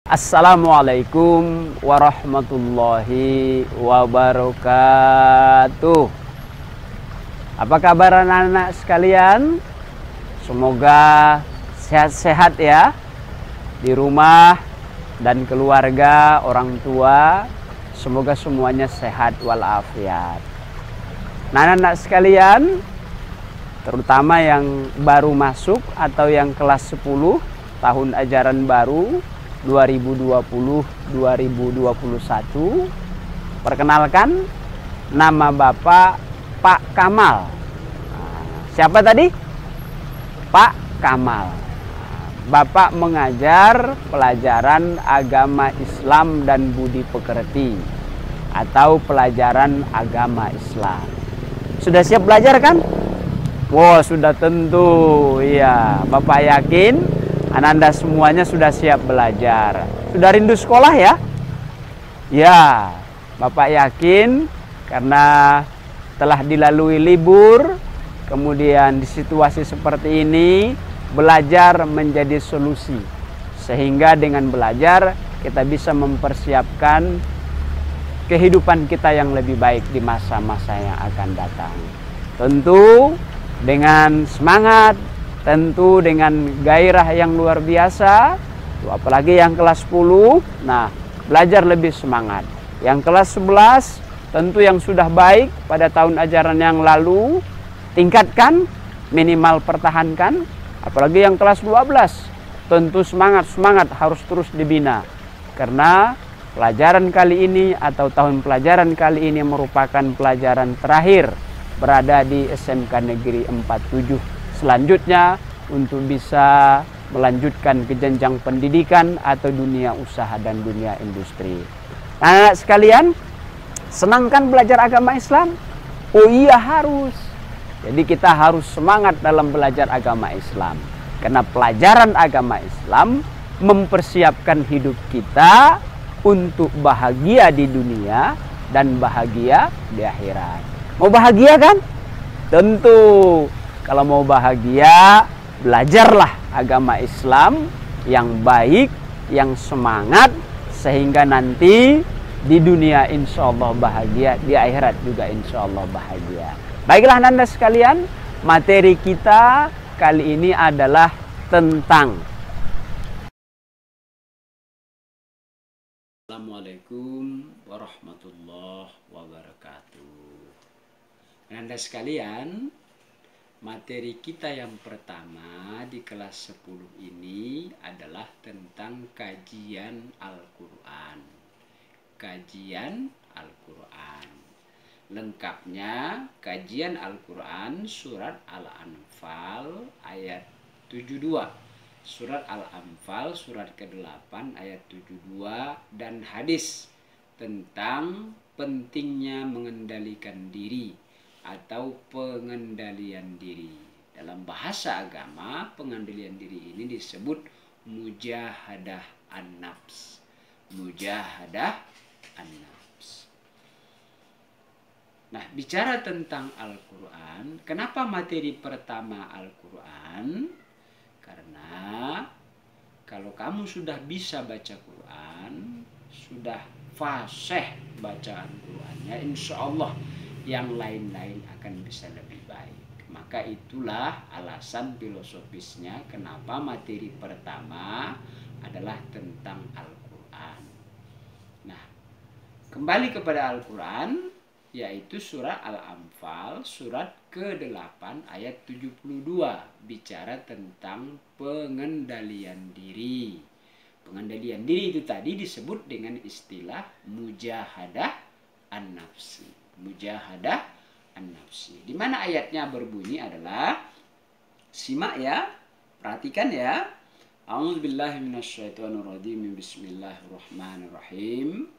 Assalamualaikum warahmatullahi wabarakatuh. Apa kabar anak-anak sekalian? Semoga sehat-sehat ya di rumah dan keluarga, orang tua. Semoga semuanya sehat walafiat. Nah, anak-anak sekalian, terutama yang baru masuk atau yang kelas 10 tahun ajaran baru 2020-2021. Perkenalkan, nama Bapak Pak Kamal. Siapa tadi? Pak Kamal. Bapak mengajar pelajaran agama Islam dan budi pekerti atau pelajaran agama Islam. Sudah siap belajar kan? Wow, sudah tentu. Iya, Bapak yakin Anda semuanya sudah siap belajar. Sudah rindu sekolah ya? Ya, Bapak yakin karena telah dilalui libur, kemudian di situasi seperti ini, belajar menjadi solusi. Sehingga dengan belajar kita bisa mempersiapkan kehidupan kita yang lebih baik di masa-masa yang akan datang. Tentu dengan semangat, tentu dengan gairah yang luar biasa. Apalagi yang kelas 10, nah belajar lebih semangat. Yang kelas 11 tentu yang sudah baik pada tahun ajaran yang lalu, tingkatkan, minimal pertahankan. Apalagi yang kelas 12, tentu semangat harus terus dibina. Karena pelajaran kali ini atau tahun pelajaran kali ini merupakan pelajaran terakhir berada di SMK Negeri 47. Selanjutnya untuk bisa melanjutkan ke jenjang pendidikan atau dunia usaha dan dunia industri. Nah, anak sekalian, senang kan belajar agama Islam? Oh iya, harus. Jadi kita harus semangat dalam belajar agama Islam. Karena pelajaran agama Islam mempersiapkan hidup kita untuk bahagia di dunia dan bahagia di akhirat. Mau bahagia kan? Tentu. Kalau mau bahagia, belajarlah agama Islam yang baik, yang semangat, sehingga nanti di dunia insya Allah bahagia, di akhirat juga insya Allah bahagia. Baiklah Anda sekalian, materi kita kali ini adalah tentang Assalamualaikum warahmatullahi wabarakatuh. Anda sekalian, materi kita yang pertama di kelas 10 ini adalah tentang kajian Al-Quran. Kajian Al-Quran. Lengkapnya, kajian Al-Quran surat Al-Anfal ayat 72. Surat Al-Anfal surat ke-8 ayat 72 dan hadis tentang pentingnya mengendalikan diri atau pengendalian diri. Dalam bahasa agama, pengendalian diri ini disebut mujahadah an-nafs. Mujahadah an-nafs. Nah, bicara tentang Al-Quran, kenapa materi pertama Al-Quran? Karena kalau kamu sudah bisa baca Quran, sudah fasih bacaan Qurannya, insya Allah yang lain-lain akan bisa lebih baik. Maka itulah alasan filosofisnya kenapa materi pertama adalah tentang Al-Quran. Nah, kembali kepada Al-Quran, yaitu surat Al-Anfal surat ke-8 ayat 72, bicara tentang pengendalian diri. Pengendalian diri itu tadi disebut dengan istilah mujahadah an-nafsi. Mujahadah an-nafsi. Di mana ayatnya berbunyi adalah, simak ya, perhatikan ya. A'udzubillahi minasyaitonirrajim. Bismillahirrahmanirrahim.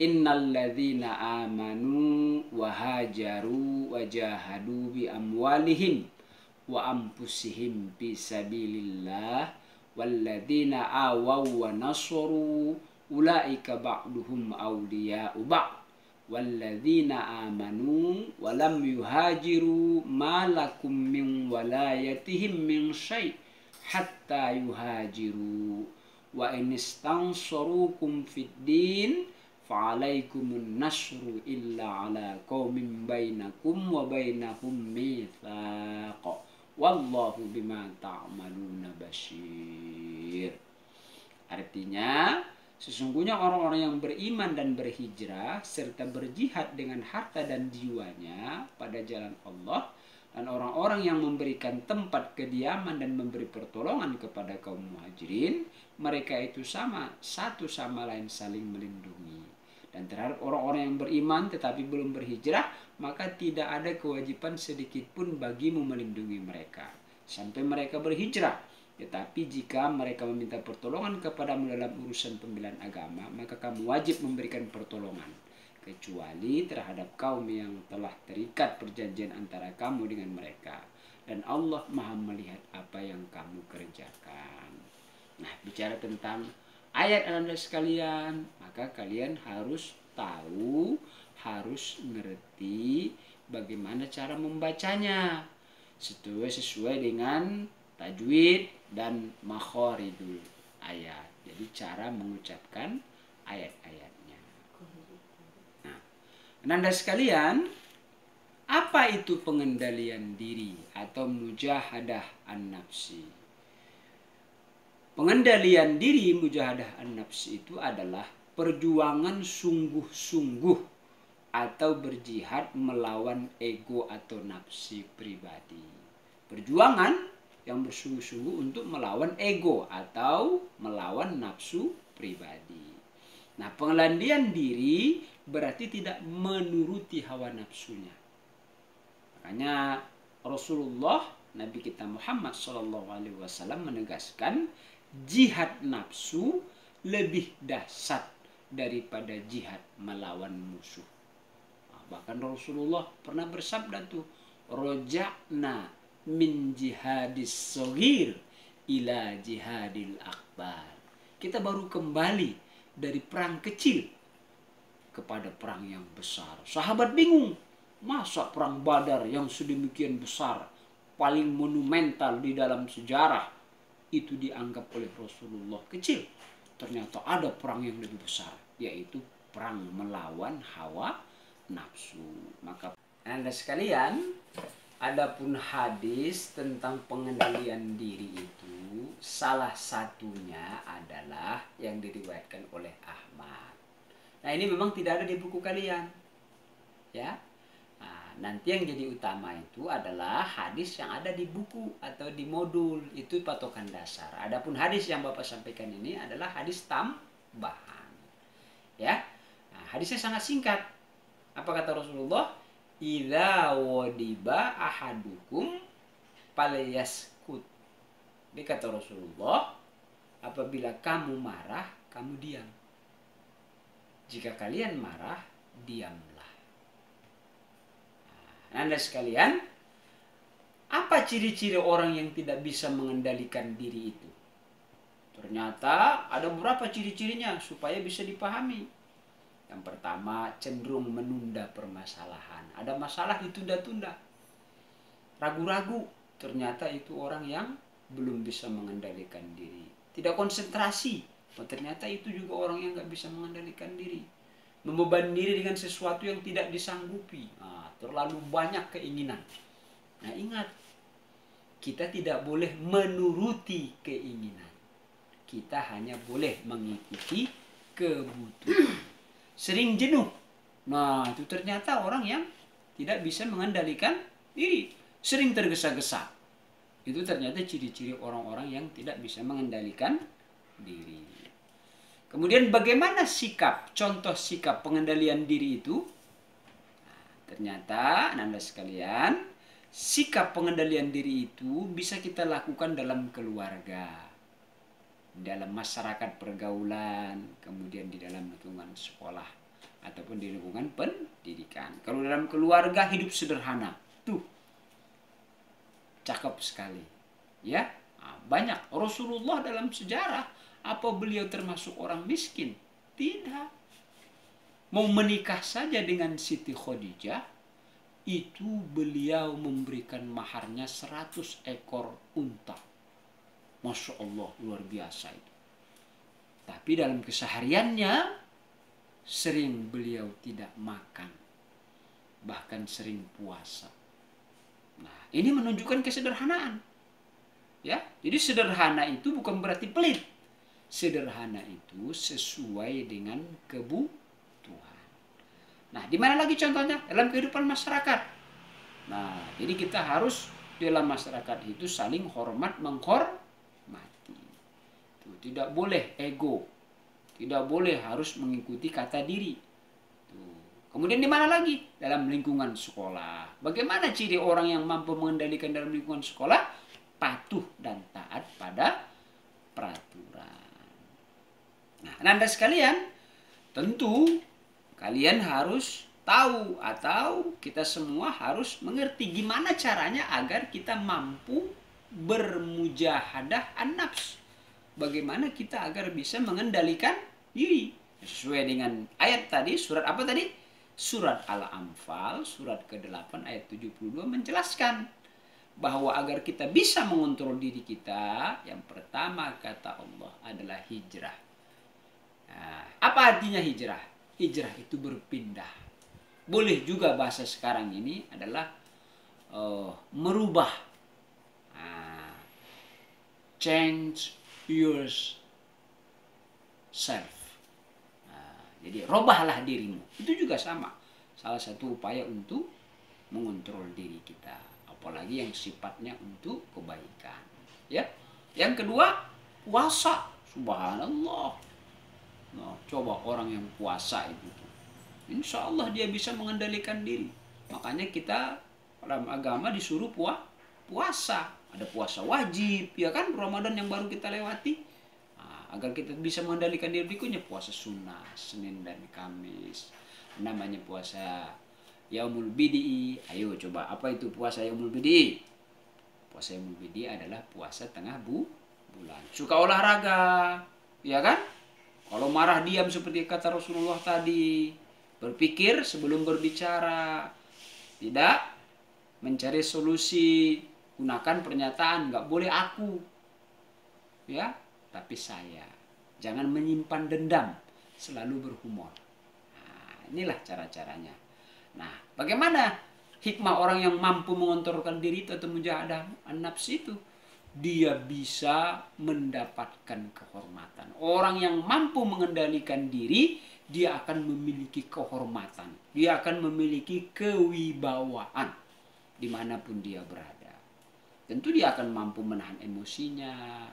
Innalladzina amanu wa hajaru wa jahadu bi amwalihim wa anfusihim fi sabilillah walladzina awaw wa nasaru ulaika ba'duhum awliya'u ba'd walladzina amanu wa lam yuhajiru ma lakum min walayatihim min syai' hatta yuhajiru wa inistansarukum fid din fa'alaikumun nasru illa ala qaumin bainakum wa bainahum mitsaq wallahu bima ta'maluna basyir. Artinya, sesungguhnya orang-orang yang beriman dan berhijrah serta berjihad dengan harta dan jiwanya pada jalan Allah, dan orang-orang yang memberikan tempat kediaman dan memberi pertolongan kepada kaum muhajirin, mereka itu sama, satu sama lain saling melindungi. Dan terhadap orang-orang yang beriman tetapi belum berhijrah, maka tidak ada kewajiban sedikit pun bagimu melindungi mereka sampai mereka berhijrah. Tetapi jika mereka meminta pertolongan kepadamu dalam urusan pembelaan agama, maka kamu wajib memberikan pertolongan, kecuali terhadap kaum yang telah terikat perjanjian antara kamu dengan mereka. Dan Allah Maha melihat apa yang kamu kerjakan. Nah, bicara tentang ayat Anda sekalian, maka kalian harus tahu, harus ngerti bagaimana cara membacanya sesuai dengan tajwid dan makhorijul ayat. Jadi cara mengucapkan ayat-ayatnya. Nah, Anda sekalian, apa itu pengendalian diri atau mujahadah an-nafsi? Pengendalian diri mujahadah an-nafsi itu adalah perjuangan sungguh-sungguh atau berjihad melawan ego atau nafsi pribadi. Perjuangan yang bersungguh-sungguh untuk melawan ego atau melawan nafsu pribadi. Nah, pengendalian diri berarti tidak menuruti hawa nafsunya. Makanya Rasulullah Nabi kita Muhammad SAW menegaskan jihad nafsu lebih dahsyat daripada jihad melawan musuh. Nah, bahkan Rasulullah pernah bersabda tuh, roja'na min jihadis soghir ila jihadil akbar. Kita baru kembali dari perang kecil kepada perang yang besar. Sahabat bingung, masa perang Badar yang sedemikian besar, paling monumental di dalam sejarah, itu dianggap oleh Rasulullah kecil. Ternyata ada perang yang lebih besar, yaitu perang melawan hawa nafsu. Maka Anda sekalian, adapun hadis tentang pengendalian diri itu salah satunya adalah yang diriwayatkan oleh Ahmad. Nah, ini memang tidak ada di buku kalian, ya. Nah, nanti yang jadi utama itu adalah hadis yang ada di buku atau di modul, itu patokan dasar. Adapun hadis yang Bapak sampaikan ini adalah hadis tambahan, ya. Nah, hadisnya sangat singkat. Apa kata Rasulullah? Idza wadiba ahadukum falyaskut. Dia kata Rasulullah, apabila kamu marah, kamu diam. Jika kalian marah, diamlah. Nah, Anda sekalian, apa ciri-ciri orang yang tidak bisa mengendalikan diri itu? Ternyata ada beberapa ciri-cirinya supaya bisa dipahami. Yang pertama, cenderung menunda permasalahan. Ada masalah ditunda-tunda. Ragu-ragu, ternyata itu orang yang belum bisa mengendalikan diri. Tidak konsentrasi, ternyata itu juga orang yang nggak bisa mengendalikan diri. Membebani diri dengan sesuatu yang tidak disanggupi. Nah, terlalu banyak keinginan. Nah, ingat, kita tidak boleh menuruti keinginan. Kita hanya boleh mengikuti kebutuhan. Sering jenuh. Nah, itu ternyata orang yang tidak bisa mengendalikan diri. Sering tergesa-gesa. Itu ternyata ciri-ciri orang-orang yang tidak bisa mengendalikan diri. Kemudian bagaimana sikap, contoh sikap pengendalian diri itu? Nah, ternyata Anda sekalian, sikap pengendalian diri itu bisa kita lakukan dalam keluarga, dalam masyarakat pergaulan, kemudian di dalam lingkungan sekolah ataupun di lingkungan pendidikan. Kalau dalam keluarga, hidup sederhana, tuh cakep sekali, ya. Nah, banyak Rasulullah dalam sejarah, apa beliau termasuk orang miskin? Tidak. Mau menikah saja dengan Siti Khadijah, itu beliau memberikan maharnya 100 ekor unta. Masya Allah, luar biasa itu. Tapi dalam kesehariannya sering beliau tidak makan, bahkan sering puasa. Nah, ini menunjukkan kesederhanaan. Ya, jadi sederhana itu bukan berarti pelit. Sederhana itu sesuai dengan kebutuhan. Nah, di mana lagi contohnya? Dalam kehidupan masyarakat. Nah, jadi kita harus dalam masyarakat itu saling hormat menghormati. Tuh, tidak boleh ego. Tidak boleh harus mengikuti kata diri. Tuh. Kemudian di mana lagi? Dalam lingkungan sekolah. Bagaimana ciri orang yang mampu mengendalikan dalam lingkungan sekolah? Patuh dan taat pada peraturan. Nah, Anda sekalian, tentu kalian harus tahu atau kita semua harus mengerti gimana caranya agar kita mampu bermujahadah an-nafs. Bagaimana kita agar bisa mengendalikan diri. Sesuai dengan ayat tadi, surat apa tadi? Surat Al-Anfal, surat ke-8 ayat 72 menjelaskan bahwa agar kita bisa mengontrol diri kita, yang pertama kata Allah adalah hijrah. Nah, apa artinya hijrah? Hijrah itu berpindah. Boleh juga bahasa sekarang ini adalah merubah. Nah, change yourself. Nah, jadi robahlah dirimu. Itu juga sama. Salah satu upaya untuk mengontrol diri kita. Apalagi yang sifatnya untuk kebaikan. Ya. Yang kedua, puasa. Subhanallah. Nah, coba orang yang puasa itu, insya Allah dia bisa mengendalikan diri. Makanya kita dalam agama disuruh puasa. Ada puasa wajib, ya kan? Ramadan yang baru kita lewati. Nah, agar kita bisa mengendalikan diri berikutnya, puasa sunnah, Senin dan Kamis. Namanya puasa Yaumul Bid'i. Ayo coba, apa itu puasa Yaumul Bid'i? Puasa Yaumul Bid'i adalah puasa tengah bulan. Suka olahraga, ya kan? Kalau marah diam seperti kata Rasulullah tadi. Berpikir sebelum berbicara. Tidak mencari solusi. Gunakan pernyataan, nggak boleh aku. Ya, tapi saya. Jangan menyimpan dendam. Selalu berhumor. Nah, inilah cara-caranya. Nah, bagaimana hikmah orang yang mampu mengontrolkan diri atau mujahadah an-nafs itu? Dia bisa mendapatkan kehormatan. Orang yang mampu mengendalikan diri, dia akan memiliki kehormatan. Dia akan memiliki kewibawaan dimanapun dia berada. Tentu dia akan mampu menahan emosinya.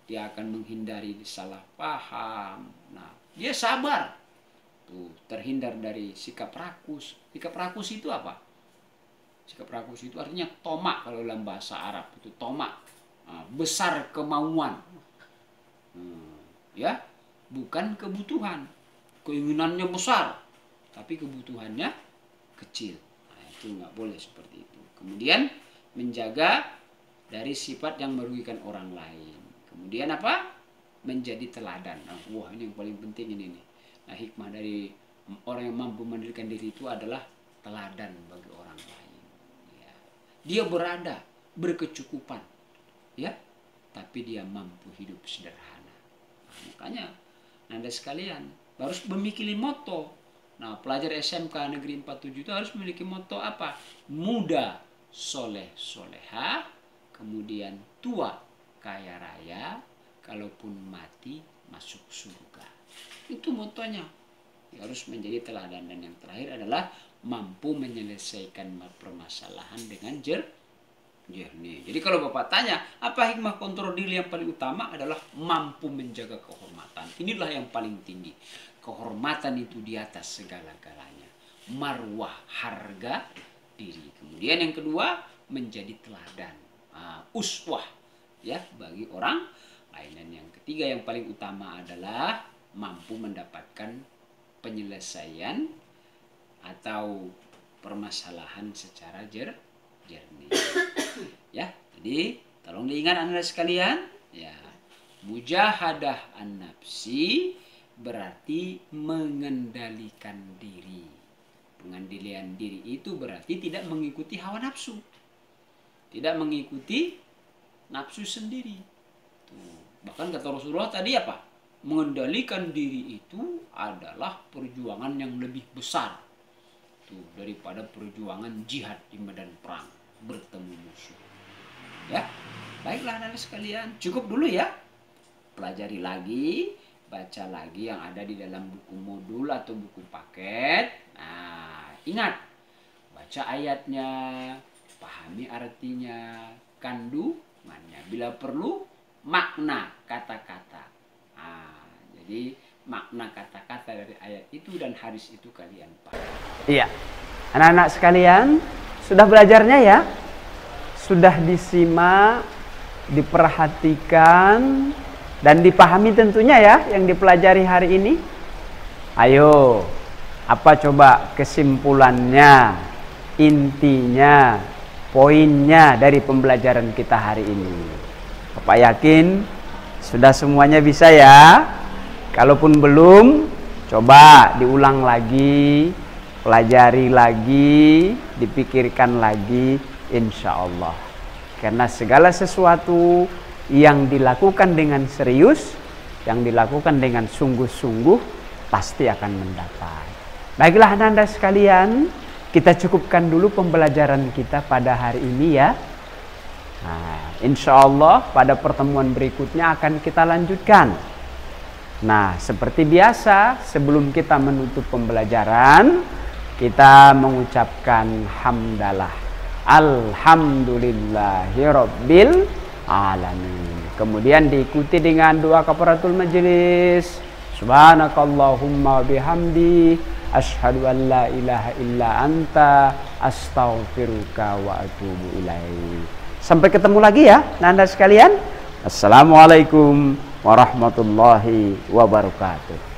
Dia akan menghindari salah paham. Nah, dia sabar. Terhindar dari sikap rakus. Sikap rakus itu apa? Sikap rakus itu artinya tomak kalau dalam bahasa Arab itu tomak, besar kemauan, ya, bukan kebutuhan. Keinginannya besar, tapi kebutuhannya kecil. Nah, itu nggak boleh seperti itu. Kemudian menjaga dari sifat yang merugikan orang lain. Kemudian apa? Menjadi teladan. Nah, wah ini yang paling penting ini nih. Nah, hikmah dari orang yang mampu mengendalikan diri itu adalah teladan bagi orang lain. Ya. Dia berada berkecukupan, ya, tapi dia mampu hidup sederhana. Nah, makanya Anda sekalian harus memiliki moto. Nah, pelajar SMK Negeri 47 itu harus memiliki moto apa? Muda, soleh, soleha, kemudian tua, kaya raya, kalaupun mati masuk surga. Itu motonya. Harus menjadi teladan. Dan yang terakhir adalah mampu menyelesaikan permasalahan dengan jernih. Jadi kalau Bapak tanya, apa hikmah kontrol diri yang paling utama adalah mampu menjaga kehormatan. Inilah yang paling tinggi. Kehormatan itu di atas segala-galanya. Marwah, harga diri. Kemudian yang kedua, menjadi teladan. Uswah, ya, bagi orang lain. Dan yang ketiga yang paling utama adalah mampu mendapatkan penyelesaian atau permasalahan secara jernih. Ya, jadi tolong diingat Anda sekalian, ya. Mujahadah an-nafsi berarti mengendalikan diri. Pengendalian diri itu berarti tidak mengikuti hawa nafsu. Tidak mengikuti nafsu sendiri. Tuh. Bahkan kata Rasulullah tadi apa? mengendalikan diri itu adalah perjuangan yang lebih besar tuh daripada perjuangan jihad di medan perang bertemu musuh. Ya, baiklah anak-anak sekalian, cukup dulu ya. Pelajari lagi, baca lagi yang ada di dalam buku modul atau buku paket. Nah, ingat, baca ayatnya, pahami artinya, kandungannya, bila perlu makna kata-kata. Nah, jadi makna kata-kata dari ayat itu dan hadis itu kalian paham. Iya, anak-anak sekalian, sudah belajarnya ya? Sudah disimak, diperhatikan, dan dipahami tentunya ya yang dipelajari hari ini. Ayo, apa coba kesimpulannya, intinya, poinnya dari pembelajaran kita hari ini? Bapak yakin sudah semuanya bisa ya? Kalaupun belum, coba diulang lagi, pelajari lagi, dipikirkan lagi, insya Allah. Karena segala sesuatu yang dilakukan dengan serius, yang dilakukan dengan sungguh-sungguh, pasti akan mendapat. Baiklah anak-anak sekalian, kita cukupkan dulu pembelajaran kita pada hari ini ya. Nah, insya Allah pada pertemuan berikutnya akan kita lanjutkan. Nah, seperti biasa, sebelum kita menutup pembelajaran, kita mengucapkan hamdalah. Alhamdulillahirabbil alamin. Kemudian diikuti dengan doa kafaratul majelis. Subhanakallahumma bihamdi asyhadu an la ilaha illa anta astaghfiruka wa atubu ilaik. Sampai ketemu lagi ya, Anda sekalian. Assalamualaikum warahmatullahi wabarakatuh.